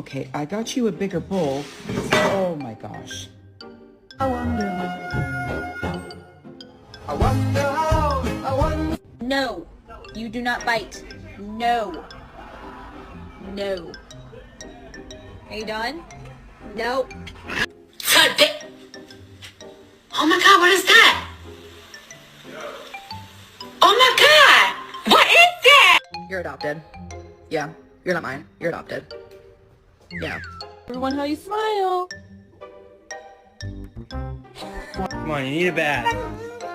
Okay, I got you a bigger bowl. Oh my gosh. I wonder how. No, you do not bite. No. No. Are you done? Nope. Oh my God, what is that? Oh my God, what is that? You're adopted. Yeah, you're not mine. You're adopted. Yeah. Everyone, how you smile? Come on, you need a bath.